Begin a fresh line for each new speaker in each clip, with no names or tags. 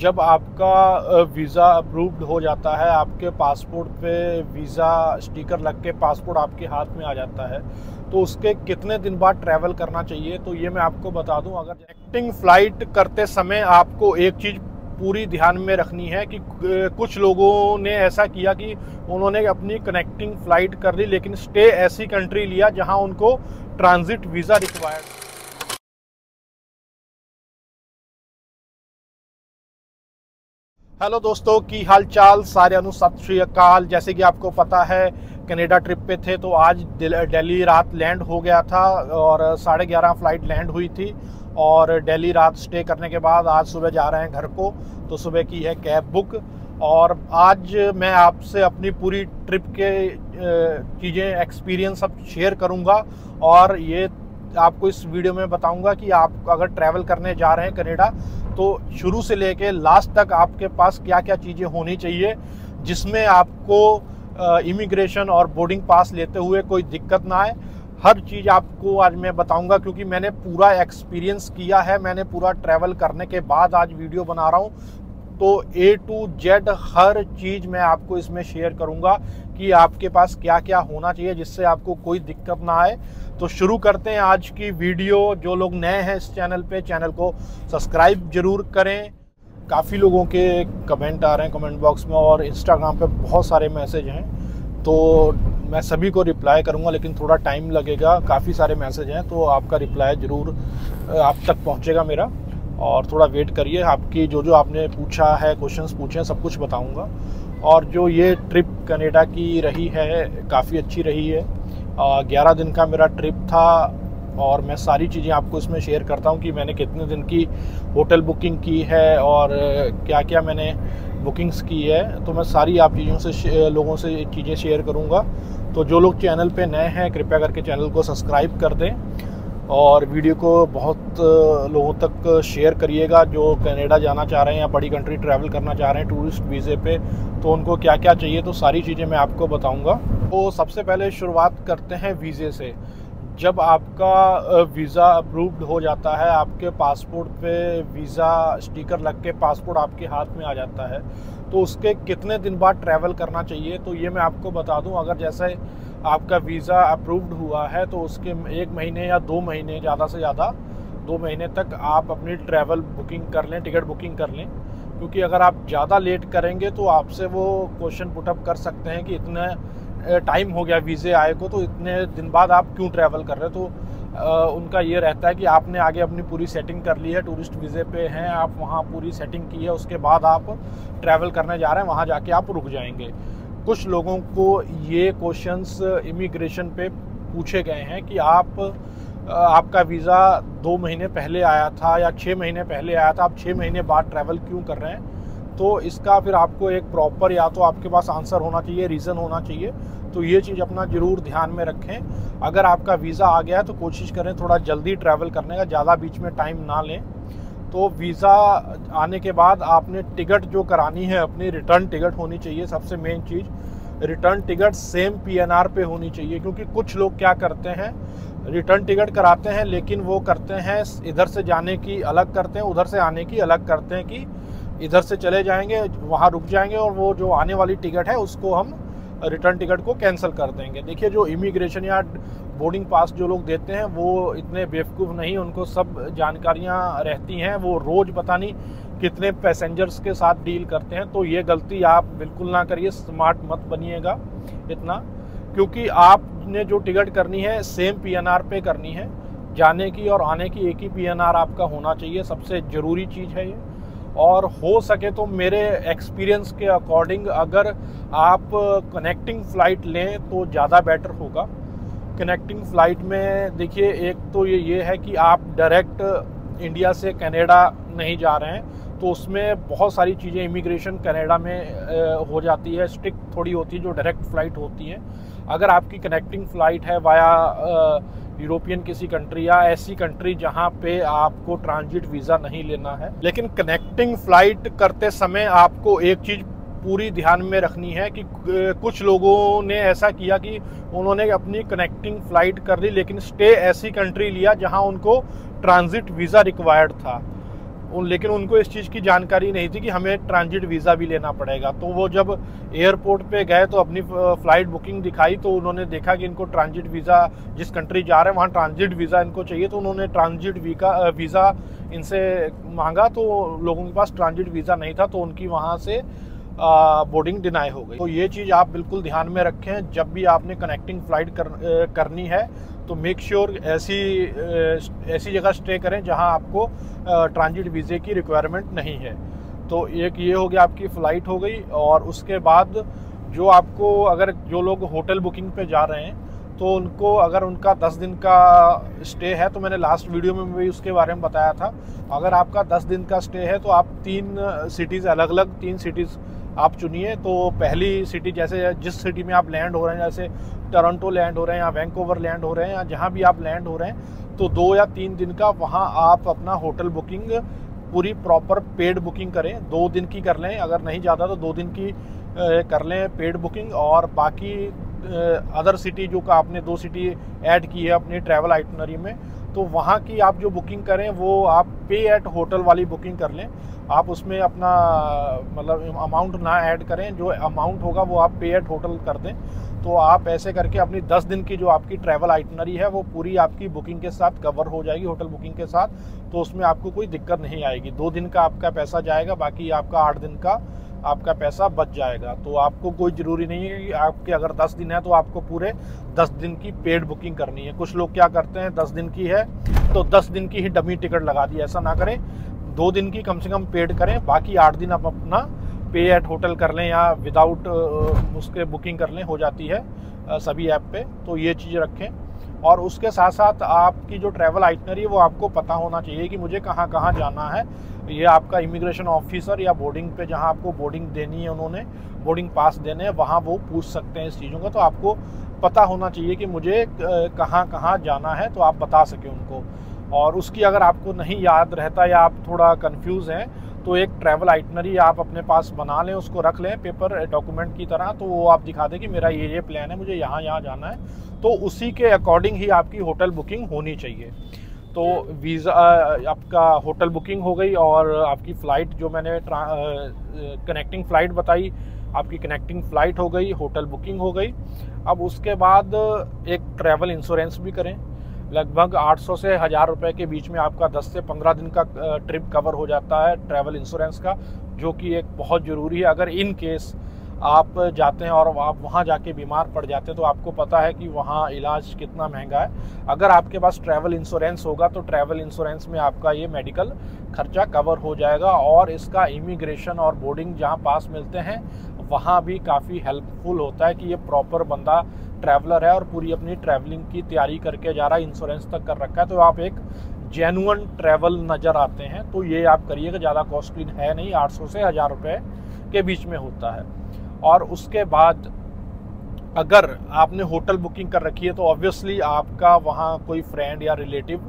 जब आपका visa approved हो जाता है, आपके पासपोर्ट पे वीज़ा स्टिकर लग के पासपोर्ट आपके हाथ में आ जाता है, तो उसके कितने दिन बाद ट्रैवल करना चाहिए, तो ये मैं आपको बता दूं। अगर कनेक्टिंग फ़्लाइट करते समय आपको एक चीज़ पूरी ध्यान में रखनी है कि कुछ लोगों ने ऐसा किया कि उन्होंने अपनी कनेक्टिंग फ़्लाइट कर ली, लेकिन स्टे ऐसी कंट्री लिया जहां उनको ट्रांजिट वीज़ा रिक्वायर्ड। हेलो दोस्तों, की हाल चाल सारे अनु सत श्री अकाल। जैसे कि आपको पता है, कनाडा ट्रिप पे थे तो आज दिल्ली रात लैंड हो गया था और 11:30 फ्लाइट लैंड हुई थी और दिल्ली रात स्टे करने के बाद आज सुबह जा रहे हैं घर को। तो सुबह की है कैब बुक और आज मैं आपसे अपनी पूरी ट्रिप के चीज़ें एक्सपीरियंस सब शेयर करूँगा और ये आपको इस वीडियो में बताऊंगा कि आप अगर ट्रैवल करने जा रहे हैं कनाडा तो शुरू से लेके लास्ट तक आपके पास क्या क्या चीज़ें होनी चाहिए जिसमें आपको इमिग्रेशन और बोर्डिंग पास लेते हुए कोई दिक्कत ना आए। हर चीज़ आपको आज मैं बताऊंगा क्योंकि मैंने पूरा एक्सपीरियंस किया है, मैंने पूरा ट्रैवल करने के बाद आज वीडियो बना रहा हूँ। तो A to Z हर चीज़ मैं आपको इसमें शेयर करूंगा कि आपके पास क्या क्या होना चाहिए जिससे आपको कोई दिक्कत ना आए। तो शुरू करते हैं आज की वीडियो। जो लोग नए हैं इस चैनल पे, चैनल को सब्सक्राइब जरूर करें। काफ़ी लोगों के कमेंट आ रहे हैं कमेंट बॉक्स में और इंस्टाग्राम पे बहुत सारे मैसेज हैं, तो मैं सभी को रिप्लाई करूंगा लेकिन थोड़ा टाइम लगेगा। काफ़ी सारे मैसेज हैं तो आपका रिप्लाई ज़रूर आप तक पहुंचेगा मेरा, और थोड़ा वेट करिए। आपकी जो आपने पूछा है, क्वेश्चंस पूछे हैं, सब कुछ बताऊंगा। और जो ये ट्रिप कनाडा की रही है काफ़ी अच्छी रही है। 11 दिन का मेरा ट्रिप था और मैं सारी चीज़ें आपको इसमें शेयर करता हूँ कि मैंने कितने दिन की होटल बुकिंग की है और क्या क्या मैंने बुकिंग्स की है। तो मैं सारी आप चीज़ों से लोगों से चीज़ें शेयर करूँगा। तो जो लोग चैनल पे नए हैं कृपया करके चैनल को सब्सक्राइब कर दें और वीडियो को बहुत लोगों तक शेयर करिएगा जो कनाडा जाना चाह रहे हैं या बड़ी कंट्री ट्रैवल करना चाह रहे हैं टूरिस्ट वीज़े पे। तो उनको क्या क्या चाहिए तो सारी चीज़ें मैं आपको बताऊंगा। तो सबसे पहले शुरुआत करते हैं वीज़े से। जब आपका वीज़ा अप्रूव्ड हो जाता है, आपके पासपोर्ट पे वीज़ा स्टिकर लग के पासपोर्ट आपके हाथ में आ जाता है, तो उसके कितने दिन बाद ट्रैवल करना चाहिए तो ये मैं आपको बता दूं। अगर जैसे आपका वीज़ा अप्रूव्ड हुआ है तो उसके 1 महीने या 2 महीने, ज़्यादा से ज़्यादा 2 महीने तक आप अपनी ट्रैवल बुकिंग कर लें, टिकट बुकिंग कर लें। क्योंकि अगर आप ज़्यादा लेट करेंगे तो आपसे वो क्वेश्चन पुटअप कर सकते हैं कि इतना टाइम हो गया वीज़े आए को, तो इतने दिन बाद आप क्यों ट्रैवल कर रहे हैं। तो उनका ये रहता है कि आपने आगे अपनी पूरी सेटिंग कर ली है, टूरिस्ट वीज़े पे हैं आप, वहाँ पूरी सेटिंग की है, उसके बाद आप ट्रैवल करने जा रहे हैं, वहाँ जाके आप रुक जाएंगे। कुछ लोगों को ये क्वेश्चंस इमिग्रेशन पे पूछे गए हैं कि आपका वीज़ा 2 महीने पहले आया था या 6 महीने पहले आया था, आप 6 महीने बाद ट्रैवल क्यों कर रहे हैं। तो इसका फिर आपको एक प्रॉपर या तो आपके पास आंसर होना चाहिए, रीज़न होना चाहिए। तो ये चीज़ अपना ज़रूर ध्यान में रखें। अगर आपका वीज़ा आ गया है तो कोशिश करें थोड़ा जल्दी ट्रैवल करने का, ज़्यादा बीच में टाइम ना लें। तो वीज़ा आने के बाद आपने टिकट जो करानी है अपनी, रिटर्न टिकट होनी चाहिए। सबसे मेन चीज़ रिटर्न टिकट सेम PNR पे होनी चाहिए। क्योंकि कुछ लोग क्या करते हैं, रिटर्न टिकट कराते हैं लेकिन वो करते हैं इधर से जाने की अलग करते हैं, उधर से आने की अलग करते हैं कि इधर से चले जाएंगे, वहाँ रुक जाएंगे और वो जो आने वाली टिकट है उसको हम रिटर्न टिकट को कैंसिल कर देंगे। देखिए, जो इमिग्रेशन या बोर्डिंग पास जो लोग देते हैं वो इतने बेवकूफ़ नहीं, उनको सब जानकारियाँ रहती हैं। वो रोज़ पता नहीं कितने पैसेंजर्स के साथ डील करते हैं। तो ये गलती आप बिल्कुल ना करिए, स्मार्ट मत बनिएगा इतना। क्योंकि आपने जो टिकट करनी है सेम PNR पे करनी है, जाने की और आने की एक ही PNR आपका होना चाहिए। सबसे ज़रूरी चीज़ है ये। और हो सके तो मेरे एक्सपीरियंस के अकॉर्डिंग अगर आप कनेक्टिंग फ़्लाइट लें तो ज़्यादा बेटर होगा। कनेक्टिंग फ़्लाइट में देखिए, एक तो ये है कि आप डायरेक्ट इंडिया से कनाडा नहीं जा रहे हैं, तो उसमें बहुत सारी चीज़ें इमिग्रेशन कनाडा में हो जाती है, स्ट्रिक्ट थोड़ी होती है जो डायरेक्ट फ़्लाइट होती हैं। अगर आपकी कनेक्टिंग फ़्लाइट है वाया यूरोपियन किसी कंट्री या ऐसी कंट्री जहां पे आपको ट्रांजिट वीज़ा नहीं लेना है, लेकिन कनेक्टिंग फ़्लाइट करते समय आपको एक चीज़ पूरी ध्यान में रखनी है कि कुछ लोगों ने ऐसा किया कि उन्होंने अपनी कनेक्टिंग फ़्लाइट कर ली लेकिन स्टे ऐसी कंट्री लिया जहां उनको ट्रांजिट वीज़ा रिक्वायर्ड था। लेकिन उनको इस चीज़ की जानकारी नहीं थी कि हमें ट्रांजिट वीज़ा भी लेना पड़ेगा। तो वो जब एयरपोर्ट पे गए तो अपनी फ़्लाइट बुकिंग दिखाई, तो उन्होंने देखा कि इनको ट्रांजिट वीज़ा, जिस कंट्री जा रहे हैं वहाँ ट्रांजिट वीज़ा इनको चाहिए, तो उन्होंने ट्रांजिट वीज़ा इनसे मांगा। तो लोगों के पास ट्रांजिट वीज़ा नहीं था, तो उनकी वहाँ से बोर्डिंग डिनाई हो गई। तो ये चीज़ आप बिल्कुल ध्यान में रखें, जब भी आपने कनेक्टिंग फ़्लाइट करनी है तो मेक श्योर ऐसी जगह स्टे करें जहां आपको ट्रांजिट वीज़े की रिक्वायरमेंट नहीं है। तो एक ये हो गया, आपकी फ़्लाइट हो गई। और उसके बाद जो आपको, अगर जो लोग होटल बुकिंग पे जा रहे हैं तो उनको, अगर उनका 10 दिन का स्टे है, तो मैंने लास्ट वीडियो में भी उसके बारे में बताया था, अगर आपका 10 दिन का स्टे है तो आप 3 सिटीज़, अलग अलग 3 सिटीज़ आप चुनिए। तो पहली सिटी, जैसे जिस सिटी में आप लैंड हो रहे हैं, जैसे टोरंटो लैंड हो रहे हैं या वैंकूवर लैंड हो रहे हैं या जहाँ भी आप लैंड हो रहे हैं, तो 2 या 3 दिन का वहाँ आप अपना होटल बुकिंग पूरी प्रॉपर पेड बुकिंग करें। 2 दिन की कर लें, अगर नहीं ज़्यादा तो 2 दिन की कर लें पेड बुकिंग। और बाकी अदर सिटी जो का आपने 2 सिटी ऐड की है अपनी ट्रैवल आइटनरी में, तो वहाँ की आप जो बुकिंग करें वो आप पे एट होटल वाली बुकिंग कर लें। आप उसमें अपना मतलब अमाउंट ना ऐड करें, जो अमाउंट होगा वो आप पे एट होटल कर दें। तो आप ऐसे करके अपनी 10 दिन की जो आपकी ट्रैवल आइटनरी है वो पूरी आपकी बुकिंग के साथ कवर हो जाएगी, होटल बुकिंग के साथ। तो उसमें आपको कोई दिक्कत नहीं आएगी। 2 दिन का आपका पैसा जाएगा, बाकी आपका 8 दिन का आपका पैसा बच जाएगा। तो आपको कोई ज़रूरी नहीं है कि आपके अगर 10 दिन है तो आपको पूरे 10 दिन की पेड बुकिंग करनी है। कुछ लोग क्या करते हैं, 10 दिन की है तो 10 दिन की ही डमी टिकट लगा दी। ऐसा ना करें, 2 दिन की कम से कम पेड करें, बाकी 8 दिन आप अपना पे एट होटल कर लें या विदाउट उसके बुकिंग कर लें, हो जाती है सभी ऐप पे। तो ये चीज़ रखें। और उसके साथ साथ आपकी जो ट्रैवल आइटनरी है वो आपको पता होना चाहिए कि मुझे कहाँ कहाँ जाना है। ये आपका इमिग्रेशन ऑफिसर या बोर्डिंग पे जहाँ आपको बोर्डिंग देनी है, उन्होंने बोर्डिंग पास देने हैं, वहाँ वो पूछ सकते हैं इस चीज़ों का। तो आपको पता होना चाहिए कि मुझे कहाँ कहाँ जाना है, तो आप बता सकें उनको। और उसकी अगर आपको नहीं याद रहता या आप थोड़ा कंफ्यूज हैं तो एक ट्रैवल आइटनरी आप अपने पास बना लें, उसको रख लें पेपर डॉक्यूमेंट की तरह। तो वो आप दिखा दें कि मेरा ये प्लान है, मुझे यहाँ यहाँ जाना है, तो उसी के अकॉर्डिंग ही आपकी होटल बुकिंग होनी चाहिए। तो वीज़ा, आपका होटल बुकिंग हो गई और आपकी फ़्लाइट जो मैंने कनेक्टिंग फ़्लाइट बताई, आपकी कनेक्टिंग फ़्लाइट हो गई, होटल बुकिंग हो गई। अब उसके बाद एक ट्रैवल इंश्योरेंस भी करें। लगभग 800 से 1000 रुपये के बीच में आपका 10 से 15 दिन का ट्रिप कवर हो जाता है ट्रैवल इंश्योरेंस का, जो कि एक बहुत ज़रूरी है। अगर इन केस आप जाते हैं और आप वहाँ जाके बीमार पड़ जाते हैं तो आपको पता है कि वहाँ इलाज कितना महंगा है। अगर आपके पास ट्रैवल इंश्योरेंस होगा तो ट्रैवल इंश्योरेंस में आपका ये मेडिकल खर्चा कवर हो जाएगा। और इसका इमिग्रेशन और बोर्डिंग जहाँ पास मिलते हैं वहाँ भी काफ़ी हेल्पफुल होता है कि ये प्रॉपर बंदा ट्रैवलर है और पूरी अपनी ट्रैवलिंग की तैयारी करके जा रहा है, इंश्योरेंस तक कर रखा है, तो आप एक जेन्युइन ट्रैवल नज़र आते हैं। तो ये आप करिएगा, ज़्यादा कॉस्टली है नहीं, 800 से 1000 रुपये के बीच में होता है। और उसके बाद अगर आपने होटल बुकिंग कर रखी है तो ऑब्वियसली आपका वहाँ कोई फ्रेंड या रिलेटिव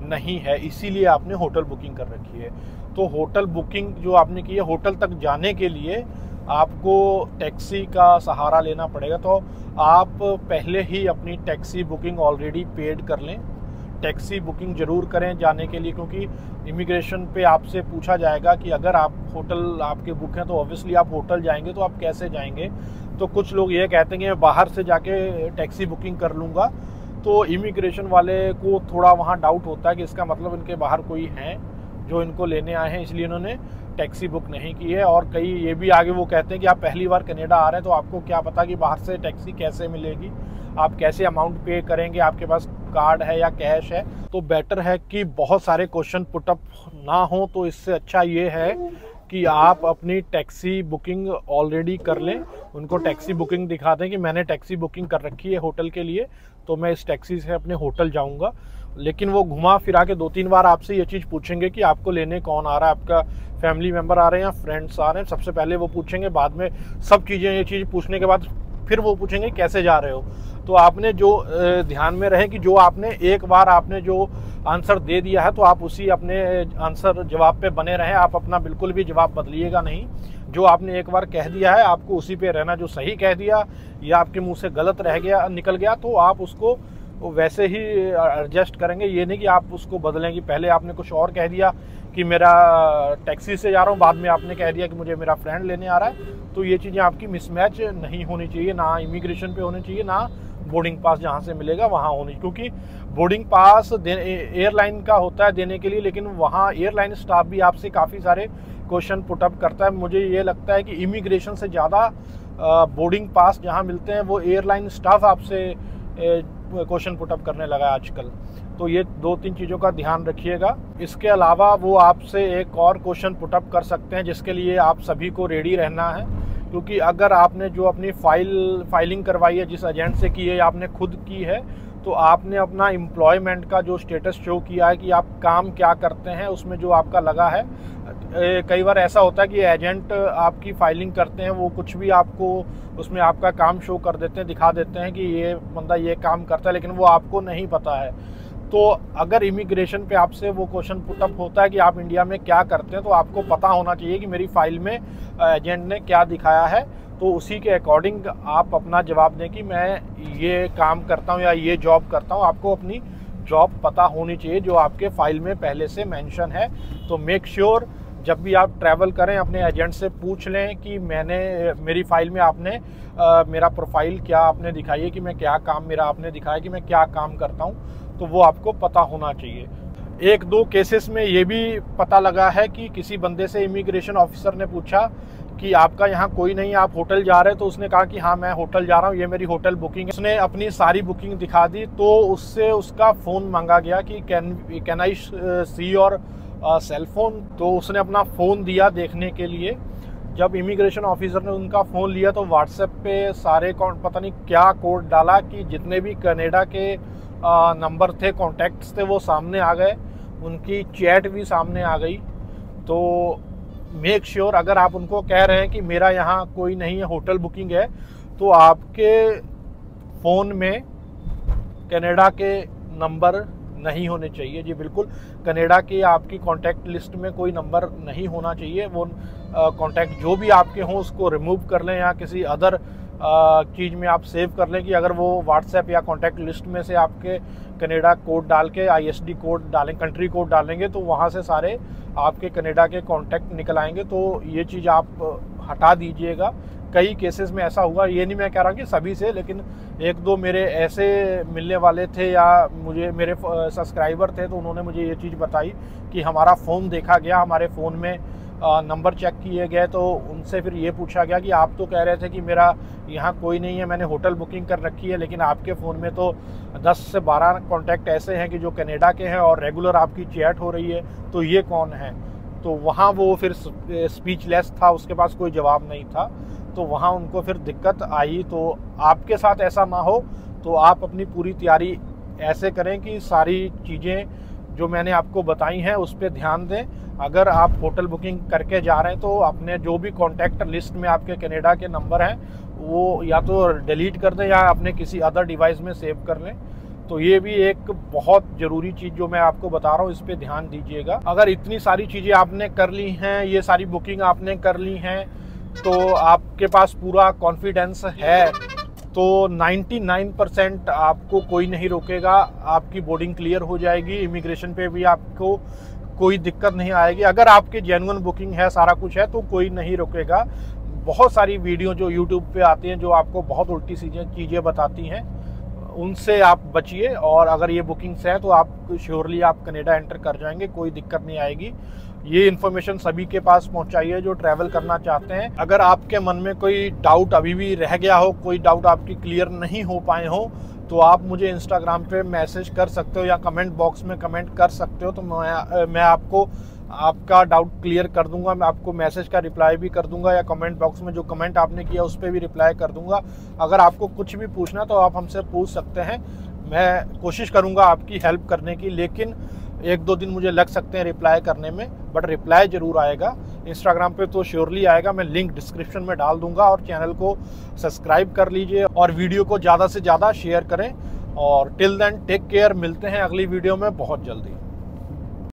नहीं है, इसीलिए आपने होटल बुकिंग कर रखी है। तो होटल बुकिंग जो आपने की है, होटल तक जाने के लिए आपको टैक्सी का सहारा लेना पड़ेगा। तो आप पहले ही अपनी टैक्सी बुकिंग ऑलरेडी पेड कर लें। टैक्सी बुकिंग ज़रूर करें जाने के लिए, क्योंकि इमिग्रेशन पे आपसे पूछा जाएगा कि अगर आप होटल आपके बुक हैं तो ऑब्वियसली आप होटल जाएंगे, तो आप कैसे जाएंगे। तो कुछ लोग ये कहते हैं कि मैं बाहर से जाके टैक्सी बुकिंग कर लूँगा, तो इमिग्रेशन वाले को थोड़ा वहाँ डाउट होता है कि इसका मतलब इनके बाहर कोई हैं जो इनको लेने आए हैं, इसलिए इन्होंने टैक्सी बुक नहीं की है। और कई ये भी आगे वो कहते हैं कि आप पहली बार कनाडा आ रहे हैं तो आपको क्या पता कि बाहर से टैक्सी कैसे मिलेगी, आप कैसे अमाउंट पे करेंगे, आपके पास कार्ड है या कैश है। तो बेटर है कि बहुत सारे क्वेश्चन पुटअप ना हो। तो इससे अच्छा ये है कि आप अपनी टैक्सी बुकिंग ऑलरेडी कर लें, उनको टैक्सी बुकिंग दिखा दें कि मैंने टैक्सी बुकिंग कर रखी है होटल के लिए, तो मैं इस टैक्सी से अपने होटल जाऊंगा। लेकिन वो घुमा फिरा के 2-3 बार आपसे ये चीज़ पूछेंगे कि आपको लेने कौन आ रहा है, आपका फैमिली मेम्बर आ रहे हैं या फ्रेंड्स आ रहे हैं। सबसे पहले वो पूछेंगे, बाद में सब चीज़ें ये चीज़ पूछने के बाद फिर वो पूछेंगे कैसे जा रहे हो। तो आपने जो ध्यान में रहे कि जो आपने एक बार आपने जो आंसर दे दिया है तो आप उसी अपने आंसर जवाब पे बने रहें। आप अपना बिल्कुल भी जवाब बदलिएगा नहीं। जो आपने एक बार कह दिया है आपको उसी पे रहना। जो सही कह दिया या आपके मुंह से गलत रह गया, निकल गया, तो आप उसको वैसे ही एडजस्ट करेंगे। ये नहीं कि आप उसको बदलेंगे, पहले आपने कुछ और कह दिया कि मेरा टैक्सी से जा रहा हूँ, बाद में आपने कह दिया कि मुझे मेरा फ्रेंड लेने आ रहा है। तो ये चीज़ें आपकी मिसमैच नहीं होनी चाहिए, ना इमिग्रेशन पे होनी चाहिए, ना बोर्डिंग पास जहाँ से मिलेगा वहाँ होनी, क्योंकि बोर्डिंग पास एयरलाइन का होता है देने के लिए, लेकिन वहाँ एयरलाइन स्टाफ भी आपसे काफ़ी सारे क्वेश्चन पुटअप करता है। मुझे ये लगता है कि इमिग्रेशन से ज़्यादा बोर्डिंग पास जहाँ मिलते हैं वो एयरलाइन स्टाफ आपसे क्वेश्चन पुटअप करने लगा है आजकल। तो ये 2-3 चीज़ों का ध्यान रखिएगा। इसके अलावा वो आपसे एक और क्वेश्चन पुटअप कर सकते हैं, जिसके लिए आप सभी को रेडी रहना है, क्योंकि अगर आपने जो अपनी फाइलिंग करवाई है जिस एजेंट से की है या आपने खुद की है, तो आपने अपना एम्प्लॉयमेंट का जो स्टेटस शो किया है कि आप काम क्या करते हैं, उसमें जो आपका लगा है। कई बार ऐसा होता है कि एजेंट आपकी फाइलिंग करते हैं, वो कुछ भी आपको उसमें आपका काम शो कर देते हैं, दिखा देते हैं कि ये बंदा ये काम करता है, लेकिन वो आपको नहीं पता है। तो अगर इमिग्रेशन पे आपसे वो क्वेश्चन पुटअप होता है कि आप इंडिया में क्या करते हैं, तो आपको पता होना चाहिए कि मेरी फाइल में एजेंट ने क्या दिखाया है, तो उसी के अकॉर्डिंग आप अपना जवाब दें कि मैं ये काम करता हूँ या ये जॉब करता हूँ। आपको अपनी जॉब पता होनी चाहिए जो आपके फाइल में पहले से मेंशन है। तो मेक श्योर जब भी आप ट्रैवल करें अपने एजेंट से पूछ लें कि मेरी फाइल में आपने मेरा प्रोफाइल क्या आपने दिखाई है, कि मैं क्या काम मेरा आपने दिखाया कि मैं क्या काम करता हूँ, तो वो आपको पता होना चाहिए। 1-2 केसेस में ये भी पता लगा है कि किसी बंदे से इमिग्रेशन ऑफिसर ने पूछा कि आपका यहाँ कोई नहीं, आप होटल जा रहे हैं, तो उसने कहा कि हाँ मैं होटल जा रहा हूँ, ये मेरी होटल बुकिंग है। उसने अपनी सारी बुकिंग दिखा दी, तो उससे उसका फ़ोन मांगा गया कि can I see your cell phone. तो उसने अपना फ़ोन दिया देखने के लिए। जब इमिग्रेशन ऑफिसर ने उनका फ़ोन लिया तो व्हाट्सएप पे सारे पता नहीं क्या कोड डाला कि जितने भी कनाडा के नंबर थे, कॉन्टैक्ट्स थे, वो सामने आ गए, उनकी चैट भी सामने आ गई। तो मेक श्योर अगर आप उनको कह रहे हैं कि मेरा यहाँ कोई नहीं है, होटल बुकिंग है, तो आपके फ़ोन में कनाडा के नंबर नहीं होने चाहिए। जी बिल्कुल, कनाडा की आपकी कॉन्टैक्ट लिस्ट में कोई नंबर नहीं होना चाहिए। वो कॉन्टैक्ट जो भी आपके हों उसको रिमूव कर लें या किसी अदर चीज़ में आप सेव कर लें कि अगर वो व्हाट्सएप या कॉन्टैक्ट लिस्ट में से आपके कनाडा कोड डाल के ISD कोड डालें, कंट्री कोड डालेंगे, तो वहाँ से सारे आपके कनाडा के कॉन्टैक्ट निकल आएंगे। तो ये चीज़ आप हटा दीजिएगा। कई केसेस में ऐसा हुआ, ये नहीं मैं कह रहा कि सभी से, लेकिन 1-2 मेरे ऐसे मिलने वाले थे या मेरे सब्सक्राइबर थे, तो उन्होंने मुझे ये चीज़ बताई कि हमारा फ़ोन देखा गया, हमारे फ़ोन में नंबर चेक किए गए, तो उनसे फिर ये पूछा गया कि आप तो कह रहे थे कि मेरा यहाँ कोई नहीं है, मैंने होटल बुकिंग कर रखी है, लेकिन आपके फ़ोन में तो 10 से 12 कॉन्टैक्ट ऐसे हैं कि जो कनाडा के हैं और रेगुलर आपकी चैट हो रही है, तो ये कौन है। तो वहाँ वो फिर स्पीचलेस था, उसके पास कोई जवाब नहीं था, तो वहाँ उनको फिर दिक्कत आई। तो आपके साथ ऐसा ना हो, तो आप अपनी पूरी तैयारी ऐसे करें कि सारी चीज़ें जो मैंने आपको बताई हैं उस पर ध्यान दें। अगर आप होटल बुकिंग करके जा रहे हैं तो अपने जो भी कॉन्टैक्ट लिस्ट में आपके कनाडा के नंबर हैं वो या तो डिलीट कर दें या अपने किसी अदर डिवाइस में सेव कर लें। तो ये भी एक बहुत ज़रूरी चीज़ जो मैं आपको बता रहा हूँ, इस पर ध्यान दीजिएगा। अगर इतनी सारी चीज़ें आपने कर ली हैं, ये सारी बुकिंग आपने कर ली हैं, तो आपके पास पूरा कॉन्फिडेंस है, तो 99% आपको कोई नहीं रोकेगा, आपकी बोर्डिंग क्लियर हो जाएगी। इमिग्रेशन पे भी आपको कोई दिक्कत नहीं आएगी। अगर आपकी जेन्युइन बुकिंग है, सारा कुछ है, तो कोई नहीं रोकेगा। बहुत सारी वीडियो जो यूट्यूब पे आती हैं जो आपको बहुत उल्टी चीज़ें बताती हैं, उनसे आप बचिए। और अगर ये बुकिंग्स हैं तो आप श्योरली आप कनाडा एंटर कर जाएंगे, कोई दिक्कत नहीं आएगी। ये इन्फॉर्मेशन सभी के पास पहुंचाइए जो ट्रैवल करना चाहते हैं। अगर आपके मन में कोई डाउट अभी भी रह गया हो, कोई डाउट आपकी क्लियर नहीं हो पाए हो, तो आप मुझे इंस्टाग्राम पे मैसेज कर सकते हो या कमेंट बॉक्स में कमेंट कर सकते हो। तो मैं आपको आपका डाउट क्लियर कर दूंगा। मैं आपको मैसेज का रिप्लाई भी कर दूंगा या कमेंट बॉक्स में जो कमेंट आपने किया उस पर भी रिप्लाई कर दूंगा। अगर आपको कुछ भी पूछना तो आप हमसे पूछ सकते हैं, मैं कोशिश करूंगा आपकी हेल्प करने की। लेकिन 1-2 दिन मुझे लग सकते हैं रिप्लाई करने में, बट रिप्लाई ज़रूर आएगा। इंस्टाग्राम पे तो श्योरली आएगा, मैं लिंक डिस्क्रिप्शन में डाल दूंगा। और चैनल को सब्सक्राइब कर लीजिए और वीडियो को ज़्यादा से ज़्यादा शेयर करें। और टिल देन टेक केयर, मिलते हैं अगली वीडियो में बहुत जल्दी।